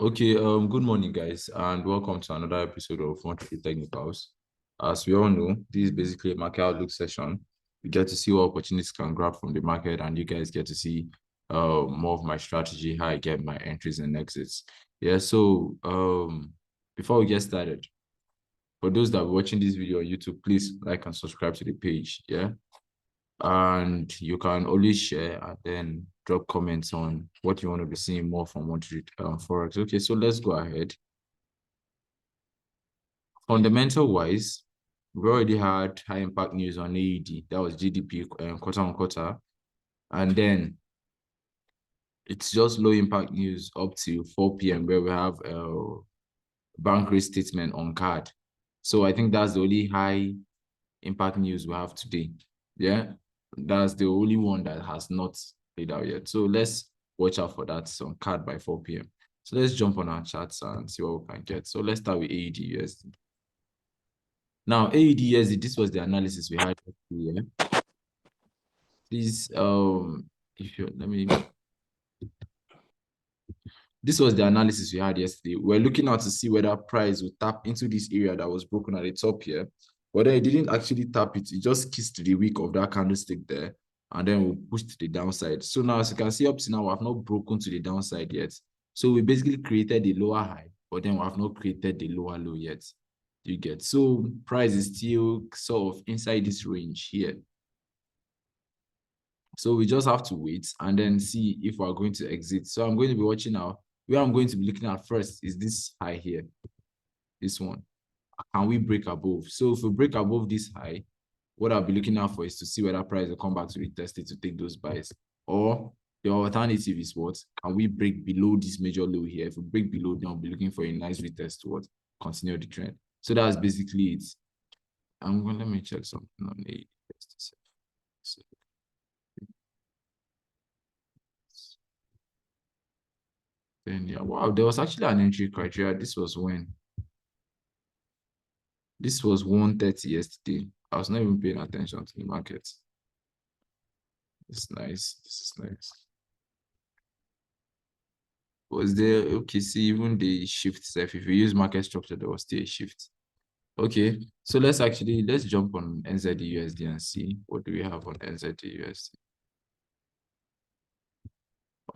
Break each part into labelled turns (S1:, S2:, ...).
S1: Okay, good morning, guys, and welcome to another episode of Monthly Technicals. As we all know, this is basically a market outlook session. We get to see what opportunities can grab from the market, and you guys get to see more of my strategy, how I get my entries and exits. Yeah, so before we get started, for those that are watching this video on YouTube, please like and subscribe to the page. Yeah, and you can always share and then drop comments on what you want to be seeing more from Monthly Forex. Okay, so let's go ahead. Fundamental wise, we already had high impact news on AED. That was GDP quarter on quarter. And then it's just low impact news up to 4 p.m. where we have a bank rate statement on card. So I think that's the only high impact news we have today. Yeah, that's the only one that has not played out yet. So let's watch out for that on card by 4 p.m. So let's jump on our charts and see what we can get. So let's start with AED USD. Now, AED-USD, this was the analysis we had yesterday. Please, if you let me. This was the analysis we had yesterday. We're looking out to see whether price will tap into this area that was broken at the top here. But then it didn't actually tap it. It just kissed the wick of that candlestick there. And then we pushed to the downside. So now, as you can see up to now, we have not broken to the downside yet. So we basically created the lower high, but then we have not created the lower low yet. You get, so price is still sort of inside this range here. So we just have to wait and then see if we're going to exit. So I'm going to be watching now. Where I'm going to be looking at first is this high here, this one. Can we break above? So if we break above this high, what I'll be looking out for is to see whether price will come back to retest it to take those buys. Or the alternative is what? Can we break below this major low here? If we break below, then I'll be looking for a nice retest to what? Continue the trend. So that's basically it. Let me check something on the so, then yeah, wow, there was actually an entry criteria. This was when? This was 1:30 yesterday. I was not even paying attention to the market. It's nice. This is nice. Was there, okay, see, even the shift self, if you use market structure, there was still a shift. Okay, so let's jump on NZDUSD and see what do we have on NZDUSD.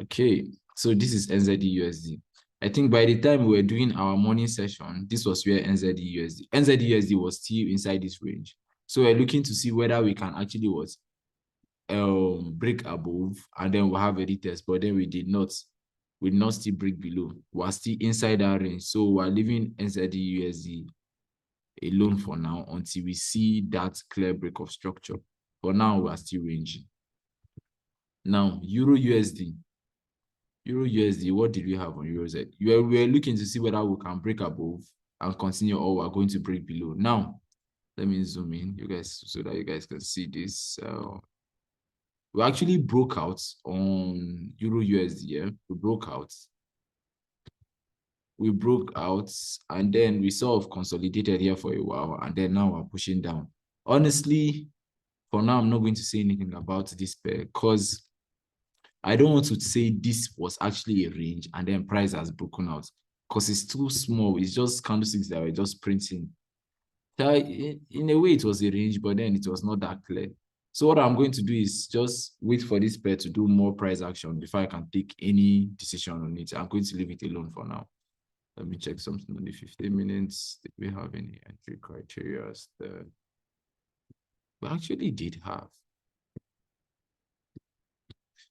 S1: Okay, so this is NZDUSD. I think by the time we were doing our morning session, this was where NZDUSD was still inside this range. So we're looking to see whether we can actually break above, and then we'll have a retest, but then we did not still break below. We're still inside that range. So we're leaving NZDUSD alone for now until we see that clear break of structure. For now, we're still ranging. Now, Euro USD, what did we have on Euro Z? We were looking to see whether we can break above and continue, or we're going to break below. Now, let me zoom in, you guys, so that you guys can see this. We actually broke out on Euro USD. Yeah? We broke out, and then we sort of consolidated here for a while, and then now we're pushing down. Honestly, for now, I'm not going to say anything about this pair because I don't want to say this was actually a range and then price has broken out because it's too small. It's just candlesticks that were just printing. In a way, it was a range, but then it was not that clear. So what I'm going to do is just wait for this pair to do more price action before I can take any decision on it. I'm going to leave it alone for now. Let me check something on the 15 minutes. Did we have any entry criteria there? We actually did have.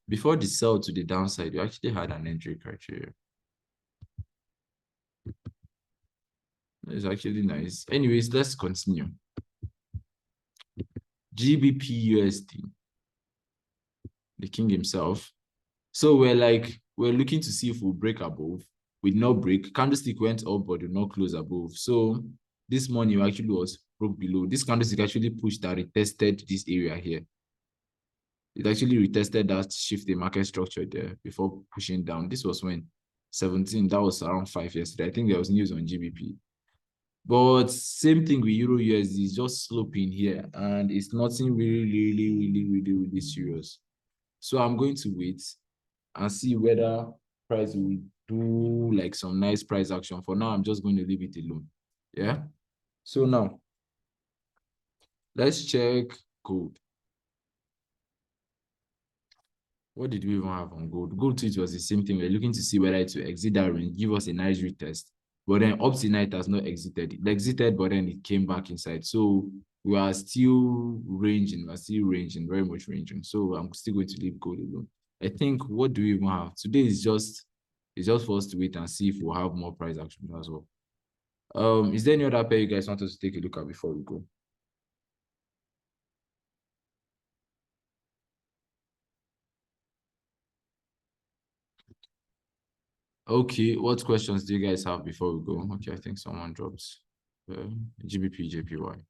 S1: Before the sell to the downside, we actually had an entry criteria. It's actually nice. Anyways, let's continue. GBPUSD, the king himself. So we're looking to see if we'll break above. We did not break. Candlestick went up, but did not close above. So this morning actually was broke below. This candlestick actually pushed that retested this area here. It actually retested that shift in market structure there before pushing down. This was when 17, that was around 5 yesterday. I think there was news on GBP. But same thing with Euro USD, is just sloping here, and it's nothing really serious. So I'm going to wait and see whether price will do like some nice price action. For now, I'm just going to leave it alone. Yeah. So now let's check gold. What did we even have on gold? Gold too, it was the same thing. We're looking to see whether it will exit that range, give us a nice retest. But then up to night has not exited. It exited, but then it came back inside. So we are still ranging. We're still ranging, very much ranging. So I'm still going to leave gold alone. I think what do we even have? Today is just for us to wait and see if we'll have more price action as well. Is there any other pair you guys want us to take a look at before we go? Okay, what questions do you guys have before we go? Okay, I think someone dropped GBPJPY.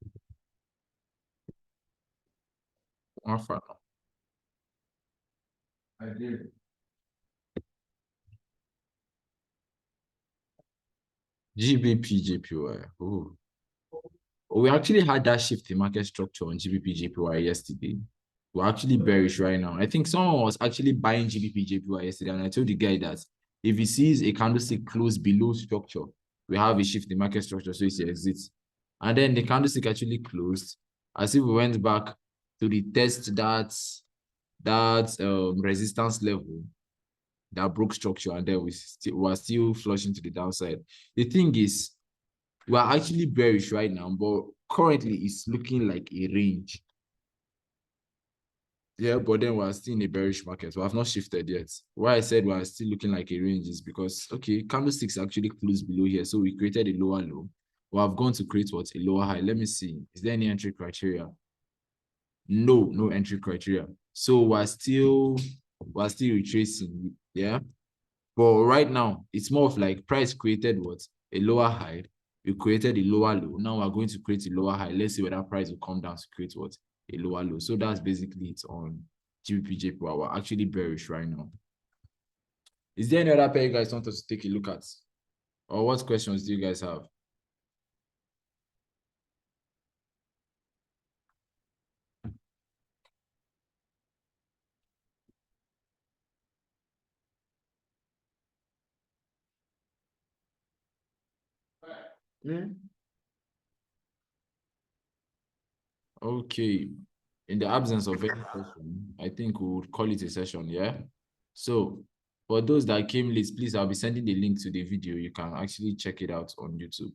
S1: I did. GBPJPY. Oh, we actually had that shift in market structure on GBPJPY yesterday. We're actually bearish right now. I think someone was actually buying GBPJPY yesterday, and I told the guy that if he sees a candlestick close below structure, we have a shift in market structure, so he exits. And then the candlestick actually closed as if we went back to the test that resistance level that broke structure, and then we are still flushing to the downside. The thing is, we are actually bearish right now, but currently it's looking like a range. Yeah, but then we're still in a bearish market. We have not shifted yet. Why I said we're still looking like a range is because, okay, candlesticks actually closed below here. So we created a lower low. We have gone to create what? A lower high. Let me see. Is there any entry criteria? No entry criteria. So we're still retracing. Yeah. But right now, it's more of like price created what? A lower high. We created a lower low. Now we're going to create a lower high. Let's see whether price will come down to create what? A lower low. So that's basically it on GBPJPY. We're actually bearish right now. Is there any other pair you guys want us to take a look at? Or what questions do you guys have? Hmm? Okay. In the absence of any question, I think we would call it a session, yeah? So for those that came late, please, I'll be sending the link to the video. You can actually check it out on YouTube.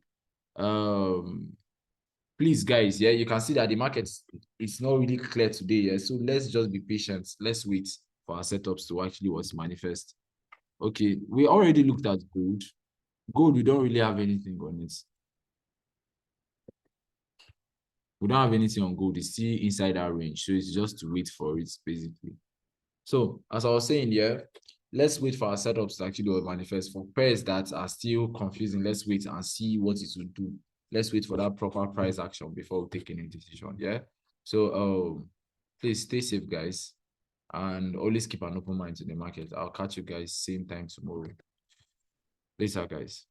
S1: Please, guys, yeah, you can see that the market is not really clear today, yeah? So let's just be patient. Let's wait for our setups to actually what's manifest. Okay, we already looked at gold. Gold, we don't really have anything on it. We don't have anything on gold. It's still inside our range. So it's just to wait for it, basically. So as I was saying, yeah, let's wait for our setups to actually manifest. For pairs that are still confusing, let's wait and see what it will do. Let's wait for that proper price action before we take any decision. Yeah. So please stay safe, guys, and always keep an open mind to the market. I'll catch you guys same time tomorrow. Later, guys.